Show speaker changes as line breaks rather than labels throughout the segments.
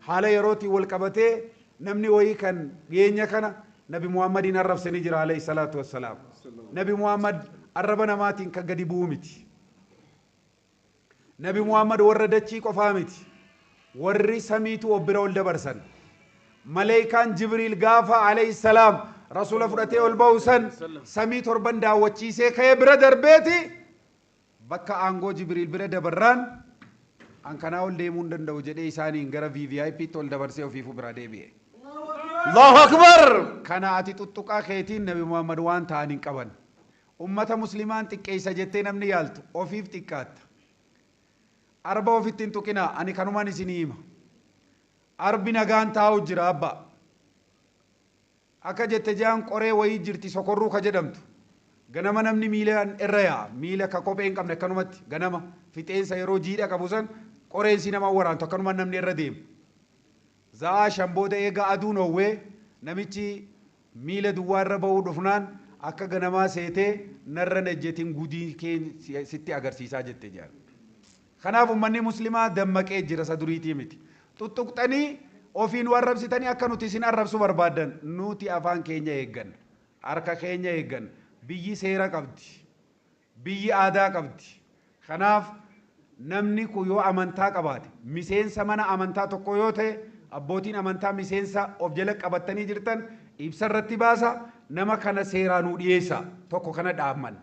حال يروتي والقبته نمني وهي كان جينيا كنا نبي محمد نعرف سنجر عليه الصلاة والسلام نبي محمد الربنا ماتين كجدي بومتي نبي محمد وردتشي كفامتي ورّي سميتو وبرول دبرسن ملايكان جبريل غافا عليه السلام رسول فرته والبوسن سميت وربن داوچي سي كي برادر بيتي بكا انغو جبريل برادر بران ان كاناول ديمون دندو جدي ساني غرا في في اي بي تول دبرسيو في فبرادي بي الله اكبر كان اتي تطقا خيتين نبي محمد وان تانين قبن امه مسلمان تكيسا جتي نمني يالتو اوفيف تكات أربعة وفتين توكينا أني كانوا سنيما أربعين عن تاو جرابا أكاد تجان قرية ويجرتي سكرو كجدمت غنما نمني ميلان الريا ميلا كاكوبين كم نكانومت غنما فتين سيرو جيدا كابوسن قرية سينما وران تكانوا نمني الرديم زا شامبودا إيجا أدون هوه نميتي ميلا دوار رباو دفنان أكا غنما سيته نرن جتين غودي كين ستي أجر سيسا جت تجار خناف مني مسلمة دمك إجرا سدوريتي متي تطقتني أوفين ورب ستني أكنو تسين الرب سوبر بادن نوتي أفان كينيا إيجن أركا كينيا إيجن بيجي سيرا كبدي بيجي آدا كبدي خناف نمني كيو أمانتا كبادي مسين سمنا أمانتا تكويوته أبوتين أمانتا مسين سا أوبجلك أبتني جرتن إبصر رتباسا نما كنا سيرا نوديسا تكو كنا دامن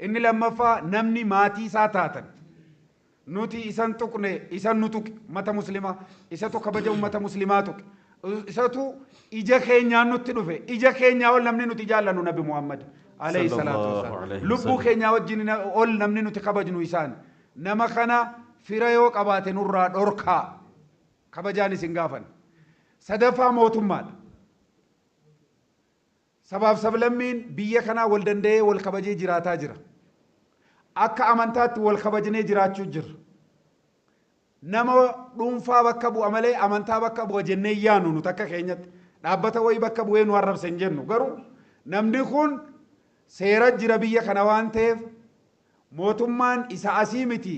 إني لما فا نمني ماتي ساتاتن نوتي إسان تكني إسان نتوك متى مسلمة إساتو كبجة متى مسلماتك إساتو إجا خينيا نتلوفه إجا خينيا أول نمني نتجاهل نبي محمد عليه الصلاة والسلام لبو خينيا وجننا أول نمني نتكبج نويسان نما خنا فيريوك أبات نورا دوركا كبجاني سنغافن سدفا موتمال سبب سبلمين بيا خنا ولدندي والكبجي جراتا جرا akka amantaatti wal kabajnee jiraachuu jirra nama dhuunfaa bakka bu'a malee amantaa bakka bu'a jennee yaanu nu takka keenyatti dhaabbata wayii bakka bu'ee nu arrabsan jennu garuu namni kun seera jira biyya kana waan ta'eef mootummaan isa asii miti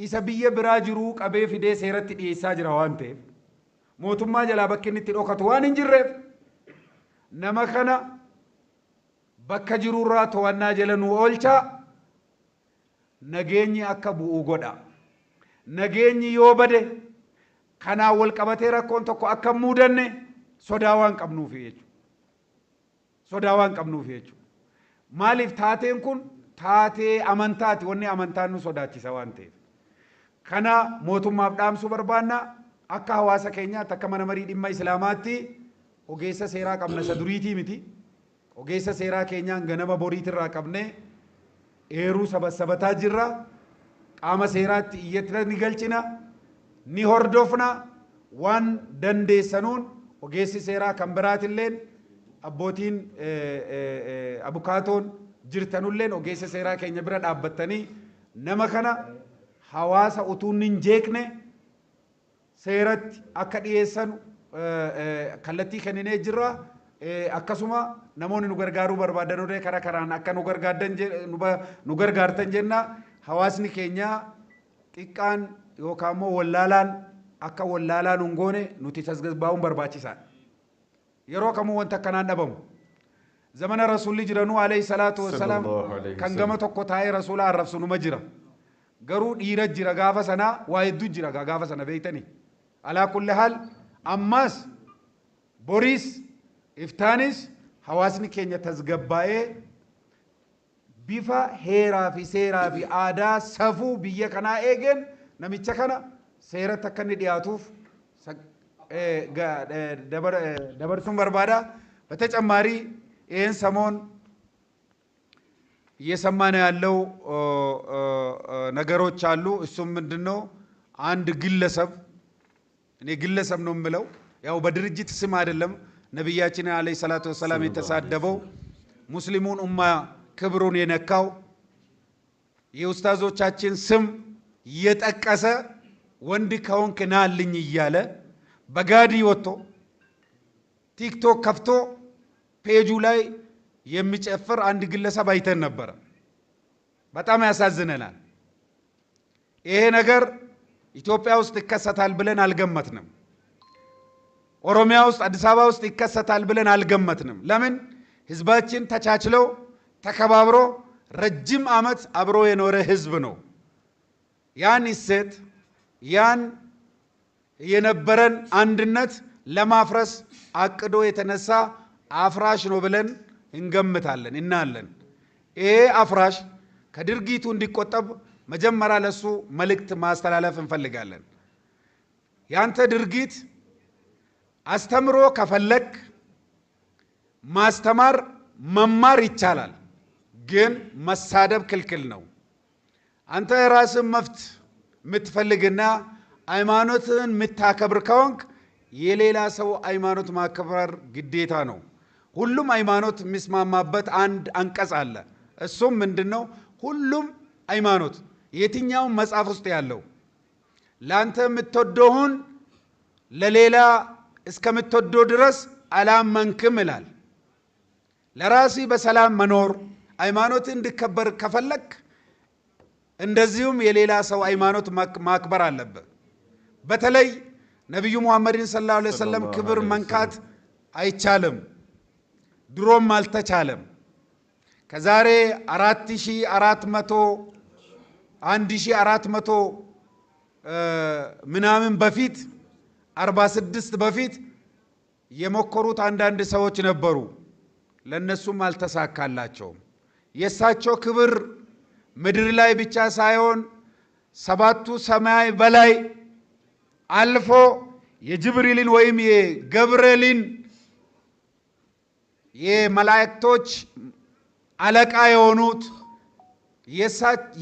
isa biyya biraa jiruu qabee fidee seeratti dhiyeessaa jira waan ta'eef mootummaa jalaa bakki inni itti dhokatu waan hin jirreef nama kana bakka jiruurraa to'annaa jala nu oolchaa nageenyi akka bu'u godha nageenyi yoo bade kanaa wal qabatee rakkoon tokko akka muudanne sodaa waan qabnuuf jechuudha maaliif taateen kun taatee amantaati wanni amantaan nu sodaachisa waan ta'eef kana mootummaaf dhaamsuu barbaanna akka hawaasa keenyaatti akka mana marii dhimma islaamaatti ogeessa seeraa qabna isa duriitii miti ogeessa seeraa keenyaan ganama boriitirraa qabnee eeruu sabataa jirra qaama seeraatti iyyatti ni galchina ni hordofna waan dandeessanuun ogeessi seeraa kan biraatilleen abbootiin abukaatoon jirtanulleen ogeessa seeraa keenya bira dhaabbattanii nama kana hawaasa utuu hin jeeqne seeratti akka dhiyeessan kallattii kenninee jirra akkasuma namoonni nu gargaaruu barbaadan illee karaa karaan akka nu gargaartan jenna hawaasni keenya xiqqaan yookaan immoo wallaalaan akka wallaalaan hin goone nuti tasgabbaa'uun barbaachisaadha yeroo kamuu wanta akkanaan dhabamu zamana rasuulli jiranuu alayhi salaatu wassalaam kan gama tokko taa'ee rasuula arrabsu numa jira garuu dhiira jira gaafa sanaa waa hedduu jira gaafa sana beeytanii alaa kulli haal ammas boriis iftaanis hawaasni keenya tasgabbaa'ee bifa heeraa fi seeraa fi aadaa safuu biyya kanaa eegeen namicha kana seeratti akka inni dhiyaatuuf dabarsuun barbaada በተጨማሪ ይህን ሰሞን እየሰማን ያለው ነገሮች አሉ እሱም ምንድነው አንድ ግለሰብ እኔ ግለሰብ ነው የምለው ያው በድርጅት ስም አይደለም ነብያችን አለይሂ ሰላቱ ወሰለም የተሳደበው ሙስሊሙን ኡማ ክብሩን የነካው የኡስታዞቻችን ስም እየጠቀሰ ወንድ ከሆንክ ናልኝ እያለ በጋዲ ወጥቶ ቲክቶክ ከፍቶ ፔጁ ላይ የሚጨፍር አንድ ግለሰብ አይተን ነበር በጣም ያሳዝነናል ይሄ ነገር ኢትዮጵያ ውስጥ ይከሰታል ብለን አልገመትንም ኦሮሚያ ውስጥ አዲስ አበባ ውስጥ ይከሰታል ብለን አልገመትንም። ለምን? ህዝባችን ተቻችለው ተከባብሮ ረጅም ዓመት አብሮ የኖረ ህዝብ ነው። ያን እሴት ያን የነበረን አንድነት ለማፍረስ አቅዶ የተነሳ አፍራሽ ነው ብለን እንገምታለን እናለን። ይሄ አፍራሽ ከድርጊቱ እንዲቆጠብ መጀመሪያ ለሱ መልእክት ማስተላለፍ እንፈልጋለን። ያንተ ድርጊት አስተምሮ ከፈለክ ማስተማር መማር ይቻላል፣ ግን መሳደብ ክልክል ነው። አንተ ራስን መፍት የምትፈልግና ሃይማኖትን የምታከብር ከሆንክ የሌላ ሰው ሃይማኖት ማክበር ግዴታ ነው። ሁሉም ሃይማኖት የሚስማማበት አንድ አንቀጽ አለ። እሱም ምንድነው? ሁሉም ሃይማኖት የትኛውም መጽሐፍ ውስጥ ያለው ላንተ የምትወደውን ለሌላ እስከምትወደው ድረስ አላመንክም ይላል። ለራሲ በሰላም መኖር ሃይማኖት እንዲከበር ከፈለክ እንደዚሁም የሌላ ሰው ሃይማኖት ማክበር አለበት። በተለይ ነብዩ መሐመድን ሰለላሁ ዐለይሂ ወሰለም ክብር መንካት አይቻልም፣ ድሮም አልተቻለም። ከዛሬ 1400 ምናምን በፊት 46 በፊት የሞከሩት አንዳንድ ሰዎች ነበሩ። ለነሱም አልተሳካላቸውም። የሳቸው ክብር ምድር ላይ ብቻ ሳይሆን ሰባቱ ሰማይ በላይ አልፎ የጅብሪልን ወይም የገብርኤልን የመላእክቶች አለቃ የሆኑት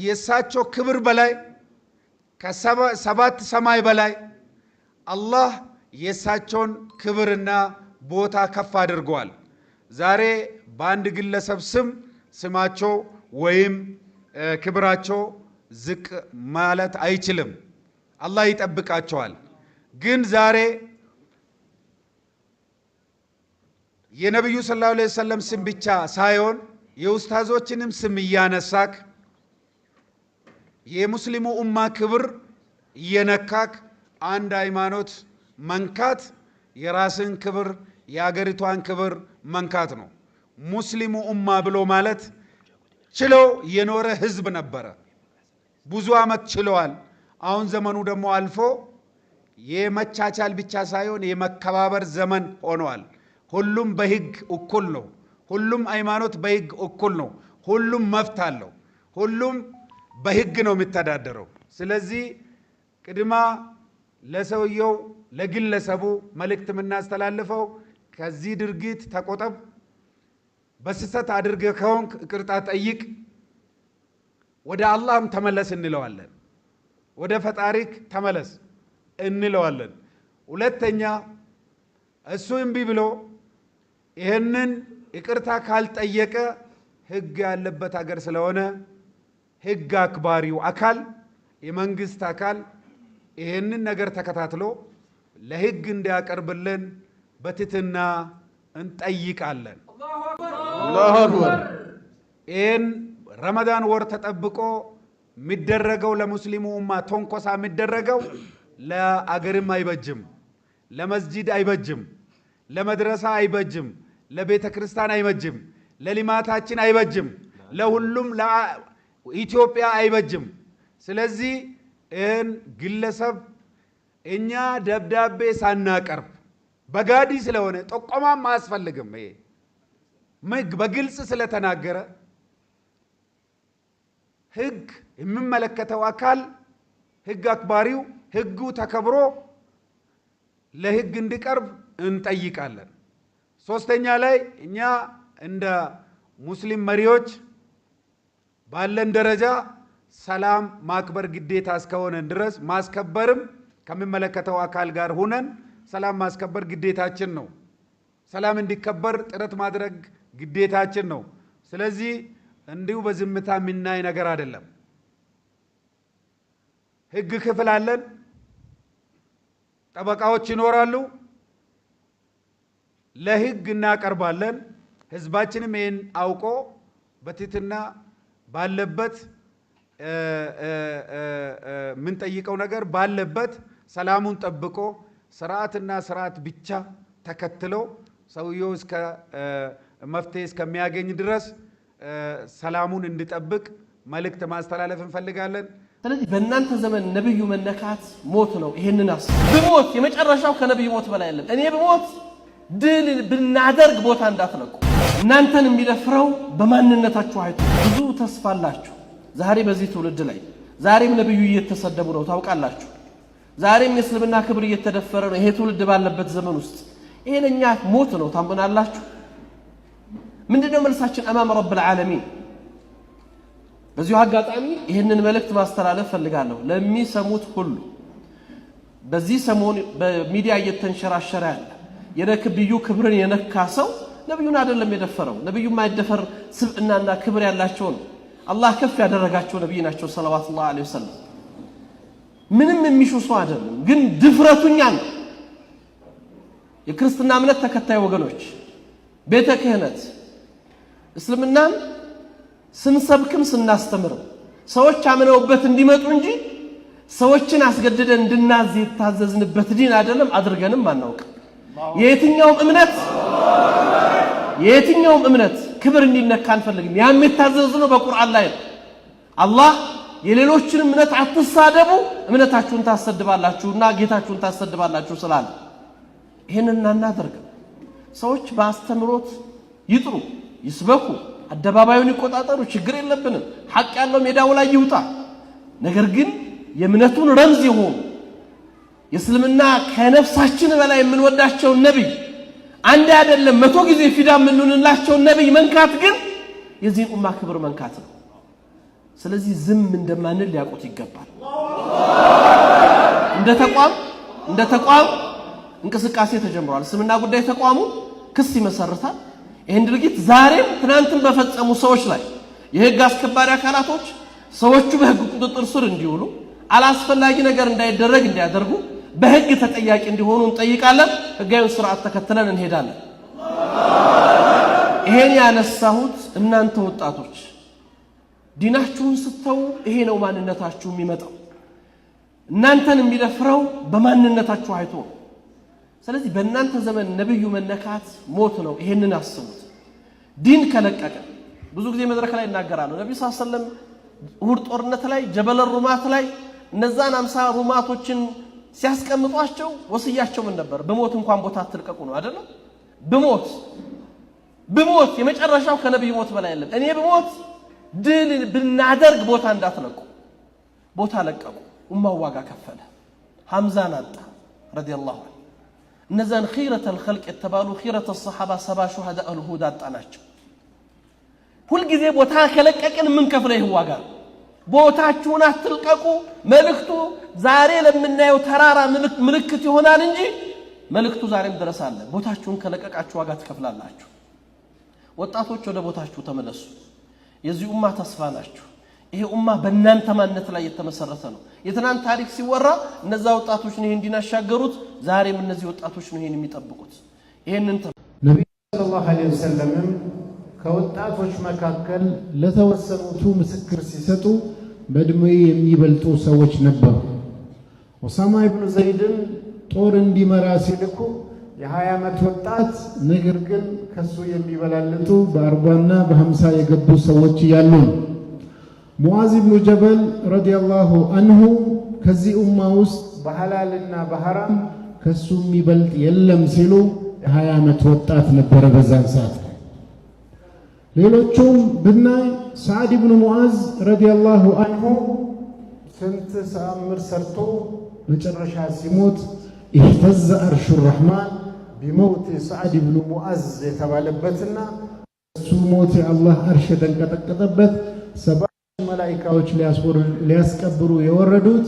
የሳቸው ክብር በላይ ከሰባት ሰማይ በላይ አላህ የሳቸውን ክብርና ቦታ ከፍ አድርጓል። ዛሬ በአንድ ግለሰብ ስማቸው ወይም ክብራቸው ዝቅ ማለት አይችልም። አላህ ይጠብቃቸዋል። ግን ዛሬ የነብዩ ሰለላሁ ዐለይሂ ወሰለም ስም ብቻ ሳይሆን የኡስታዞችንም ስም እያነሳክ የሙስሊሙ ኡማ ክብር እየነካክ አንድ ሃይማኖት መንካት የራስን ክብር የአገሪቷን ክብር መንካት ነው። ሙስሊሙ ኡማ ብሎ ማለት ችሎ የኖረ ህዝብ ነበረ። ብዙ ዓመት ችለዋል። አሁን ዘመኑ ደግሞ አልፎ የመቻቻል ብቻ ሳይሆን የመከባበር ዘመን ሆኗል። ሁሉም በህግ እኩል ነው። ሁሉም ሃይማኖት በህግ እኩል ነው። ሁሉም መብት አለው። ሁሉም በህግ ነው የሚተዳደረው። ስለዚህ ቅድማ ለሰውየው ለግለሰቡ መልእክት የምናስተላልፈው ከዚህ ድርጊት ተቆጠብ፣ በስህተት አድርገህ ከሆንክ ይቅርታ ጠይቅ፣ ወደ አላህም ተመለስ እንለዋለን። ወደ ፈጣሪክ ተመለስ እንለዋለን። ሁለተኛ እሱ እምቢ ብሎ ይህንን ይቅርታ ካልጠየቀ ህግ ያለበት ሀገር ስለሆነ ህግ አክባሪው አካል የመንግስት አካል ይህንን ነገር ተከታትሎ ለህግ እንዲያቀርብልን በትህትና እንጠይቃለን። አላሁ አክበር። ይህን ረመዳን ወር ተጠብቆ የሚደረገው ለሙስሊሙ ኡማ ተንኮሳ የሚደረገው ለአገርም አይበጅም፣ ለመስጂድ አይበጅም፣ ለመድረሳ አይበጅም፣ ለቤተ ክርስቲያን አይበጅም፣ ለልማታችን አይበጅም፣ ለሁሉም ለኢትዮጵያ አይበጅም። ስለዚህ ይህን ግለሰብ እኛ ደብዳቤ ሳናቀርብ በጋዲ ስለሆነ ጠቆማም አያስፈልግም። ይሄ በግልጽ ስለተናገረ ህግ የሚመለከተው አካል ህግ አክባሪው ህጉ ተከብሮ ለህግ እንዲቀርብ እንጠይቃለን። ሶስተኛ ላይ እኛ እንደ ሙስሊም መሪዎች ባለን ደረጃ ሰላም ማክበር ግዴታ እስከሆነ ድረስ ማስከበርም ከሚመለከተው አካል ጋር ሆነን ሰላም ማስከበር ግዴታችን ነው። ሰላም እንዲከበር ጥረት ማድረግ ግዴታችን ነው። ስለዚህ እንዲሁ በዝምታ የምናይ ነገር አይደለም። ህግ ክፍል አለን፣ ጠበቃዎች ይኖራሉ፣ ለህግ እናቀርባለን። ህዝባችንም ይህን አውቆ በትህትና ባለበት ምን ጠይቀው ነገር ባለበት ሰላሙን ጠብቆ ስርዓትና ስርዓት ብቻ ተከትለው ሰውየው እስከ መፍትሄ እስከሚያገኝ ድረስ ሰላሙን እንዲጠብቅ መልእክት ማስተላለፍ እንፈልጋለን።
ስለዚህ በእናንተ ዘመን ነብዩ መነካት ሞት ነው። ይሄንን ብሞት የመጨረሻው ከነብዩ ሞት በላይ አይደለም። እኔ ብሞት ድል ብናደርግ ቦታ እንዳትለቁ። እናንተን የሚደፍረው በማንነታችሁ አይቶ ብዙ ተስፋ አላችሁ። ዛሬ በዚህ ትውልድ ላይ ዛሬም ነብዩ እየተሰደቡ ነው ታውቃላችሁ። ዛሬም የእስልምና ክብር እየተደፈረ ነው። ይሄ ትውልድ ባለበት ዘመን ውስጥ ይሄንኛ ሞት ነው ታምናላችሁ? ምንድነው መልሳችን አማም ረብል ዓለሚን? በዚሁ አጋጣሚ ይሄንን መልእክት ማስተላለፍ ፈልጋለሁ ለሚሰሙት ሁሉ። በዚህ ሰሞን በሚዲያ እየተንሸራሸረ ያለ የነብዩ ክብርን የነካ ሰው ነብዩን አይደለም የደፈረው። ነብዩ ማይደፈር ስብዕናና ክብር ያላቸው ነው። አላህ ከፍ ያደረጋቸው ነብይ ናቸው ሰለላሁ ዐለይሂ ወሰለም። ምንም የሚሹ ሰው አይደለም፣ ግን ድፍረቱኛ ነው። የክርስትና እምነት ተከታይ ወገኖች ቤተ ክህነት እስልምናን ስንሰብክም ስናስተምርም ሰዎች አምነውበት እንዲመጡ እንጂ ሰዎችን አስገድደን እንድናዝ የታዘዝንበት ዲን አይደለም። አድርገንም አናውቅም። የየትኛውም እምነት ክብር እንዲነካ አንፈልግም። ያም የታዘዝነው በቁርአን ላይ ነው። አላህ የሌሎችን እምነት አትሳደቡ እምነታችሁን ታሰድባላችሁና ጌታችሁን ታሰድባላችሁ ስላለ ይሄንን እናናደርግ። ሰዎች በአስተምሮት ይጥሩ፣ ይስበኩ፣ አደባባዩን ይቆጣጠሩ፣ ችግር የለብንም። ሐቅ ያለው ሜዳው ላይ ይውጣ። ነገር ግን የእምነቱን ረምዝ ይሁን የእስልምና ከነፍሳችን በላይ የምንወዳቸው ነብይ አንድ አይደለም 100 ጊዜ ፊዳ የምንሆንላቸው ነብይ መንካት ግን የዚህን ኡማ ክብር መንካት ነው። ስለዚህ ዝም እንደማንል ሊያውቁት ይገባል። እንደ ተቋም እንቅስቃሴ ተጀምሯል። እስልምና ጉዳይ ተቋሙ ክስ ይመሰርታል። ይሄን ድርጊት ዛሬም ትናንትም በፈጸሙ ሰዎች ላይ የህግ አስከባሪ አካላቶች ሰዎቹ በህግ ቁጥጥር ስር እንዲውሉ አላስፈላጊ ነገር እንዳይደረግ እንዲያደርጉ በህግ ተጠያቂ እንዲሆኑ እንጠይቃለን። ህጋዊውን ስርዓት ተከትለን እንሄዳለን። ይሄን ያነሳሁት እናንተ ወጣቶች ዲናችሁን ስተው ይሄ ነው ማንነታችሁ የሚመጣው። እናንተን የሚደፍረው በማንነታችሁ አይቶ ነው። ስለዚህ በእናንተ ዘመን ነብዩ መነካት ሞት ነው። ይሄንን አስቡት። ዲን ከለቀቀ ብዙ ጊዜ መድረክ ላይ እናገራለሁ። ነብዩ ሰለላሁ ዐለይሂ ወሰለም ኡሁድ ጦርነት ላይ ጀበል ሩማት ላይ እነዛን 50 ሩማቶችን ሲያስቀምጧቸው ወስያቸው ምን ነበር? በሞት እንኳን ቦታ አትልቀቁ ነው አይደል? በሞት የመጨረሻው ከነብዩ ሞት በላይ አይደለም። እኔ በሞት ድል ብናደርግ ቦታ እንዳትለቁ። ቦታ ለቀቁ። ኡማው ዋጋ ከፈለ። ሐምዛን አጣ ረዲየላሁ ዐንሁ። እነዛን ኺረተል ኸልቅ የተባሉ ኺረተ ሰሃባ 70 ሹሃዳ አልሁዳ አጣናቸው። ሁል ጊዜ ቦታ ከለቀቅን ምን ከፍለ ይህ ዋጋ። ቦታችሁን አትልቀቁ። መልእክቱ ዛሬ ለምናየው ተራራ ምልክት ይሆናል እንጂ መልእክቱ ዛሬም ድረስ አለ። ቦታችሁን ከለቀቃችሁ ዋጋ ትከፍላላችሁ። ወጣቶች ወደ ቦታችሁ ተመለሱ። የዚህ ኡማ ተስፋ ናችሁ። ይሄ ኡማ በእናንተ ማንነት ላይ የተመሰረተ ነው። የትናንት ታሪክ ሲወራ እነዛ ወጣቶች ነው ይሄን እንዲናሻገሩት፣ ዛሬም እነዚህ ወጣቶች ነው ይሄን የሚጠብቁት። ይሄንን
ነብዩ ሰለላሁ ዐለይሂ ወሰለም ከወጣቶች መካከል ለተወሰኑቱ ምስክር ሲሰጡ በእድሜ የሚበልጡ ሰዎች ነበሩ። ኡሳማ ኢብኑ ዘይድን ጦር እንዲመራ ሲልኩ የ20 ዓመት ወጣት ነገር ግን ከሱ የሚበላልጡ በ40ና በ50 የገቡ ሰዎች ያሉ ነው። ሙዓዝ ኢብኑ ጀበል ረዲየላሁ አንሁ ከዚህ ኡማ ውስጥ በሐላልና በሐራም ከሱ የሚበልጥ የለም ሲሉ የ20 ዓመት ወጣት ነበረ በዛን ሰዓት። ሌሎቹም ብናይ ሰዓድ ኢብኑ ሙዓዝ ረዲየላሁ አንሁ ስንት ተአምር ሰርቶ መጨረሻ ሲሞት ኢህተዘ አርሹ ረህማን ቢመውት ሰዓድ ኢብኑ ሙዓዝ የተባለበትና እሱ ሞት የአላህ አርሽ የተንቀጠቀጠበት 7 መላእክቶች ሊያስቀብሩ የወረዱት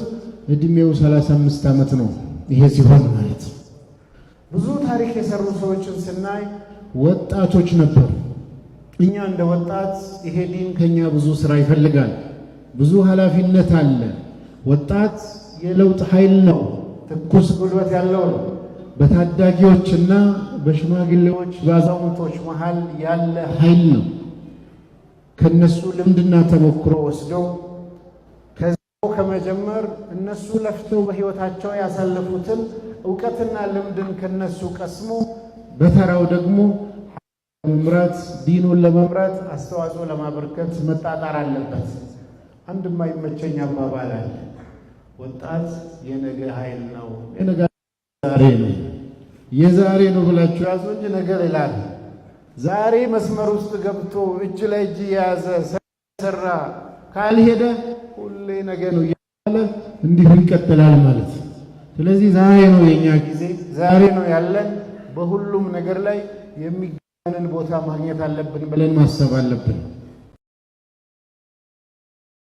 እድሜው 35 ዓመት ነው። ይሄ ሲሆን ማለት ብዙ ታሪክ የሰሩ ሰዎችን ስናይ ወጣቶች ነበሩ። እኛ እንደ ወጣት ይሄ ዲን ከኛ ብዙ ስራ ይፈልጋል። ብዙ ኃላፊነት አለ። ወጣት የለውጥ ኃይል ነው። ትኩስ ጉልበት ያለው ነው። በታዳጊዎችና በሽማግሌዎች በአዛውንቶች መሃል ያለ ኃይል ነው። ከነሱ ልምድና ተሞክሮ ወስደው ከመጀመር እነሱ ለፍተው በህይወታቸው ያሳለፉትን እውቀትና ልምድን ከነሱ ቀስሞ በተራው ደግሞ መምራት ዲኑን ለመምራት አስተዋጽኦ ለማበርከት መጣጣር አለበት። አንድ የማይመቸኝ አባባል አለ። ወጣት የነገ ኃይል ነው። የነገ ዛሬ ነው። የዛሬ ነው ብላችሁ ያዙ እንጂ ነገ ሌላ ነው። ዛሬ መስመር ውስጥ ገብቶ እጅ ላይ እጅ የያዘ ሰራ ካልሄደ ሁሌ ነገ ነው እያለ እንዲሁ ይቀጥላል ማለት። ስለዚህ ዛሬ ነው የኛ ጊዜ፣ ዛሬ ነው ያለን። በሁሉም ነገር ላይ የሚገናንን ቦታ ማግኘት አለብን ብለን ማሰብ አለብን።